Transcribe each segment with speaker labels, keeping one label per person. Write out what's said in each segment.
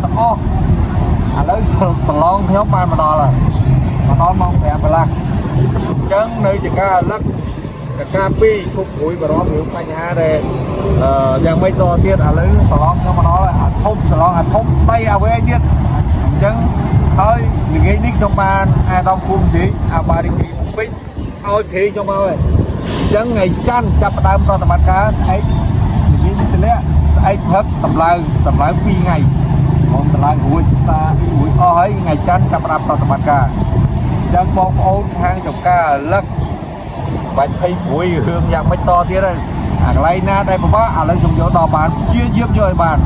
Speaker 1: ទាំងអស់ឥឡូវសឡងខ្ញុំបានមកដល់ហើយមកដល់ម៉ោង5កន្លះអញ្ចឹងនៅជាការអលឹកការពីគុកព្រួយបារម្ភរឿងបញ្ហាដែលយ៉ាងម៉េចតទៀតឥឡូវសឡងខ្ញុំមកដល់អាធំសឡងអាធំ3អាវែងទៀតអញ្ចឹងហើយល្ងាចនេះខ្ញុំបានអាដាមគូមស៊ីអាបារីគីពេជ្រឲ្យភេខ្ញុំមកហើយអញ្ចឹងថ្ងៃច័ន្ទចាប់ផ្ដើមប្រតិបត្តិការស្អែកល្ងាចនេះទម្លាក់ស្អែកព្រឹកតម្លើង2ថ្ងៃមកតម្លើងរួចតារួចអស់ហើយថ្ងៃច័ន្ទចាប់ផ្ដើមប្រតិបត្តិការអញ្ចឹងបងប្អូនខាងចំការលឹកបាច់ភ័យព្រួយរឿងយ៉ាងម៉េចតទៀតហើយអាកន្លែងណាដែលពិបាកឥឡូវខ្ញុំយកដល់បានជាយាបយកឲ្យបាន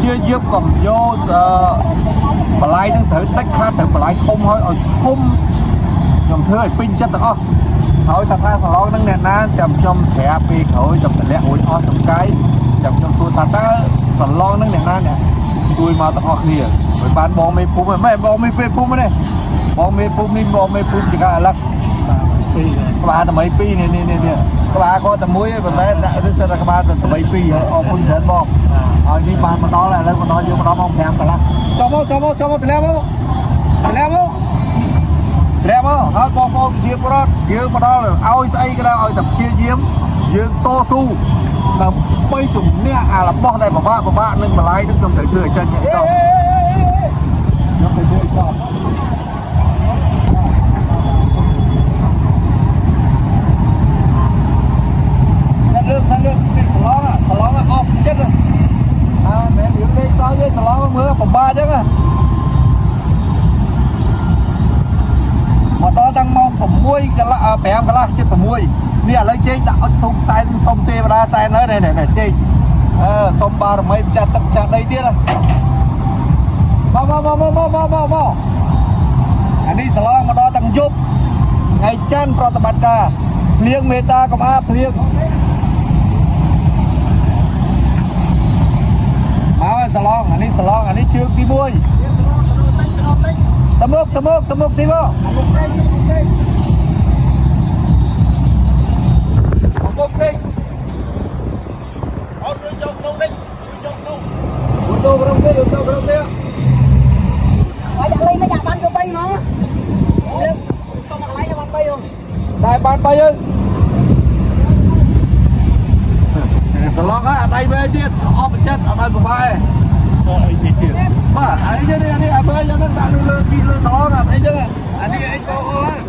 Speaker 1: ជាយាបកុំយកបន្លែនឹងត្រូវតិចខ្លះត្រូវបន្លែធំឲ្យធំខ្ញុំធ្វើឲ្យពេញចិត្តទាំងអស់ហើយថាសឡងនឹងអ្នកណាចាំខ្ញុំប្រាប់ពេលក្រោយចាំតម្លាក់រួចអស់សំកាយចាំខ្ញុំសួរថាតើសឡងនឹងអ្នកណាអ្នកជួយមកទាំងអស់គ្នាហើយបានបងមេភូមិមិនបងមេភូមិទេបងមេភូមិនេះបងមេភូមិជាការអលឹកក្បាលតែ2នេះក្បាលក៏តែមួយឯងប៉ុន្តែដាក់ឬសិតតែក្បាលតែ2ហើយអរគុណច្រើនបងហើយនេះបានមកដល់ឥឡូវមកដល់យើងមកដល់ម៉ោង5កន្លះចូលមកតម្លាក់មកហើយបងប្អូនជាប្រវត្តិយើងមកដល់ឲ្យស្អីក៏ដោយឲ្យតែព្យាយាមយើងតស៊ូដើម្បីជំនះអារបស់ដែលពិបាកនឹងបន្លាយនឹងខ្ញុំត្រូវធ្វើឲ្យចេញទៅខ្ញុំទៅធ្វើឲ្យចប់លើកពីសឡងអស់ចិត្តមែនយើងលេងសើចទេសឡងមើលពិបាកអញ្ចឹងមកដល់តាំងម៉ោង6កន្លះ5កន្លះជិត6នេះឥឡូវជែកដាក់អុចធំតែសុំទេវតាសែនហើយនេះជែកសុំបារមីចាស់ទឹកចាស់ដីទៀតមកអានេះសឡងមកដល់តាំងយប់ថ្ងៃច័ន្ទប្រតិបត្តិការភ្លៀងមេតាកំអាភ្លៀងមកសឡងអានេះជើងទី1តមុកទីមកអត់ជួយយកក្នុងនេះយកក្នុងចូលក្រុមទេបាយដាក់លេងមិនដាក់បានទៅ3ហ្មងលើកសុំមកកន្លែងបាន3ហ៎តែបាន3ហើយសឡងអត់ដៃវិញទៀតអស់ចិត្តអត់ឲ្យប្របែអីទៀតបាទអានេះអាមើលយ៉ាងហ្នឹងដាក់លើទីលើសឡងអត់អីចឹងអានេះអីក៏អស់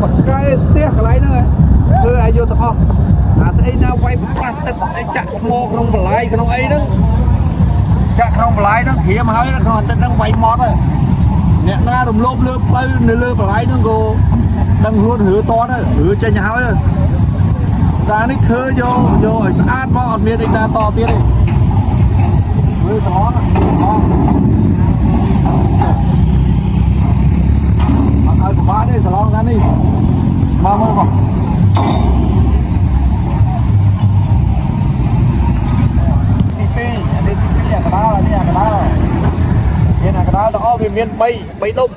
Speaker 1: បកកែស្ទះកន្លែងហ្នឹងធ្វើឲ្យយកទាំងអស់អាស្អីណាវាយផ្កាស់ទឹកអីចាក់ថ្មក្នុងបន្លាយក្នុងអីហ្នឹងចាក់ក្នុងបន្លាយហ្នឹងព្រាមហើយក្នុងអាទិត្យហ្នឹងវាយម៉ត់ហើយអ្នកណារំលោភលើផ្លូវនៅលើបន្លាយហ្នឹងក៏ដឹងខ្លួនឬតន់ឬចេញហើយសារនេះធ្វើយកឲ្យស្អាតមកអត់មានអីណាតទៀតទេមើលត្រង់អត់ឲ្យប្របាទេសឡងណានេះមកមើលបងទី2អានេះទី2អាកដាលនេះអាកដាលមានអាកដាលទាំងអស់វាមាន3ដុំ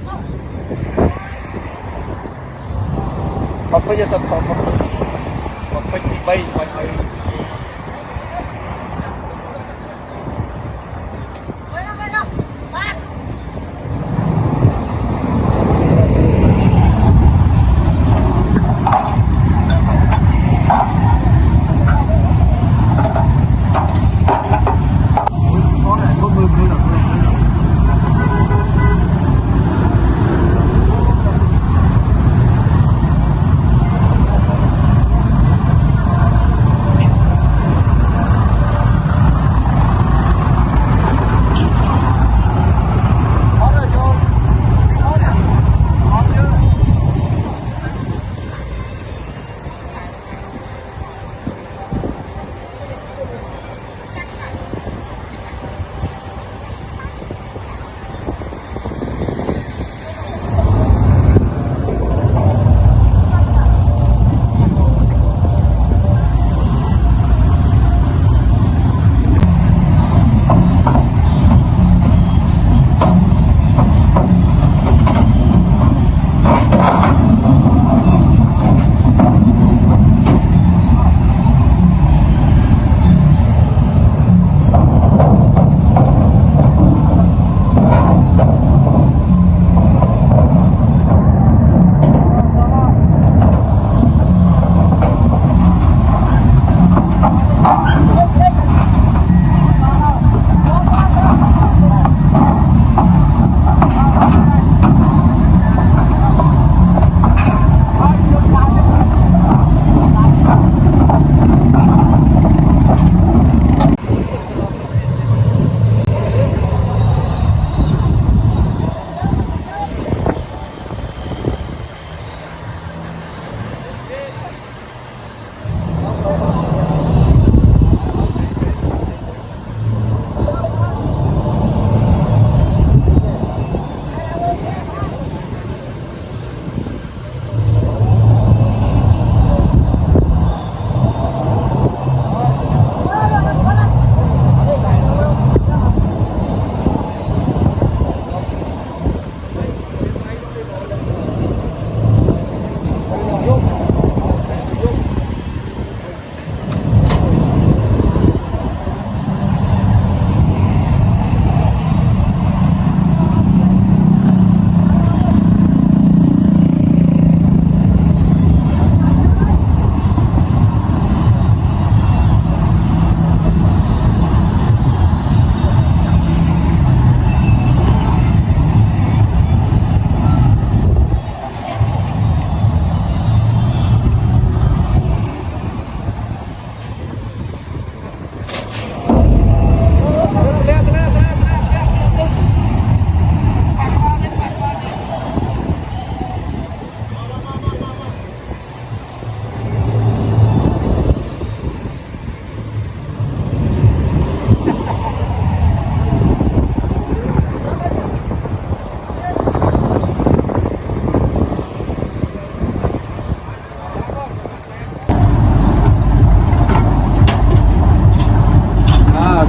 Speaker 1: មកពេញសត្វមកពេញទី3បាច់ឲ្យ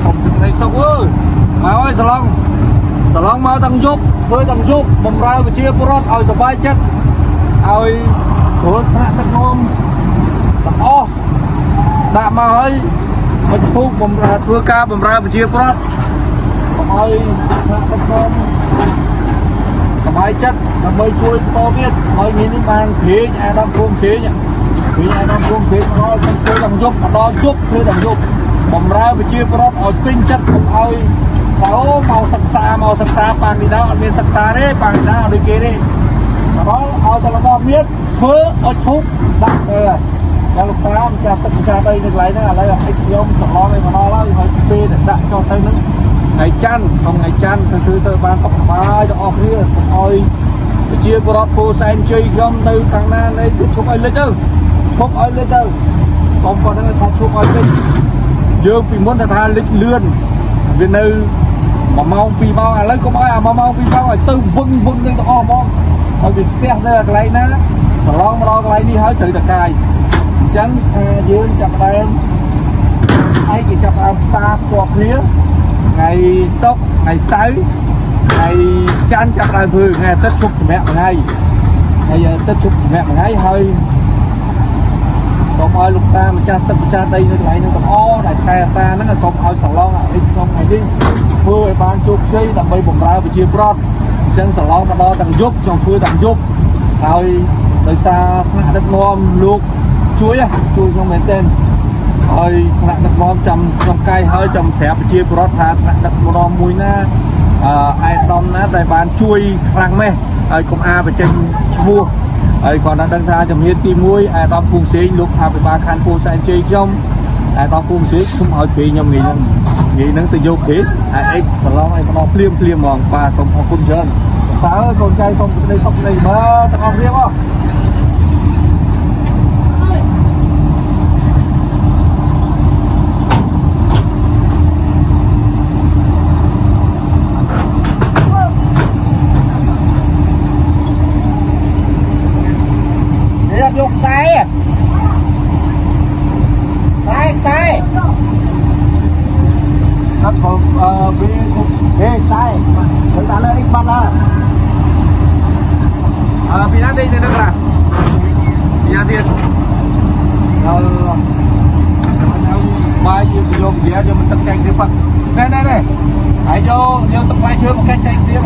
Speaker 1: không thấy sốc ơi mà ơi xà lông mau tăng giúp với tăng giúp bầm ra và chia pro ao sờ bay chết ao của thằng tắc nôm tắc o đã mà ơi mình phúc bầm ra thưa ca bầm ra và chia pro ơi thằng tắc nôm sờ bay chết là mới chui to biết ơi nhìn đi mang phía nhà đang buông phía nhỉ phía nhà đang buông phía nó chơi tăng giúp mà đo giúp thuê tăng giúp bầm ra và chia pro ao pin chất ơi mau sắc xa bằng đi đó bên sắc xa đấy bằng đi đó đi kia đi đó ao cho nó biết phớ ở thúc đặt rồi là lúc đó mình cha đây được lấy nữa là lấy anh ông thằng lo này mà nó lấy phải phê để đặt cho tay nó ngày chăn không ngày chăn thứ tôi ban tóc ba cho off here ơi chia pro phô xem chơi gom từ thằng nan đây thúc ơi lên chứ thúc ơi lên chứ không còn đang thằng thúc ơi lên dương vì muốn tha lịch lươn vì nơi mà mau phi bao lấy có bao mà mau phi bao từ vâng lên to mong rồi vì xe đây là cái này nè lo mà lo cái này đi hơi tự đặt cài trắng dương chặt em ai chỉ chặt em xa qua phía ngày sốc ngày sấy ngày chăn chặt em vừa ngày tết chúc mẹ ngày ngày tết chúc mẹ ngày hơi còn ơi lúc ta mà cha đây nó lại nó còn o đại khe xa nó là còn ơi sầu lo lại không phải đi vừa ban chụp chơi làm bay bồng ra và chia pro chân sầu lo mà đo đằng giúp trong khui đằng giúp rồi đời xa hạ đất ngon luộc chuối trong miền tên rồi hạ đất ngon trong cây hơi trong thẹp chia pro thà hạ đất ngon mùi na ai đón na tại bàn chuối lăng mê rồi cùng a và chân mua ấy còn đang đăng ra trong hiên tim mũi ai tao phun xí lúc 23 khăn phun sai chơi trong ai tao phun xí không hỏi kỳ nhầm nghỉ nắng từ vô khí ai x lo ai nó phim mòn và sống học phun trơn ta con trai không đây mà tao học riêng không dục sai các con vì sai người ta lấy x bắt vì đã đi được là nhà tiền bao nhiêu sử dụng gì cho mình tập tranh đi phần đây hãy vô tập lại chưa một cái tranh kia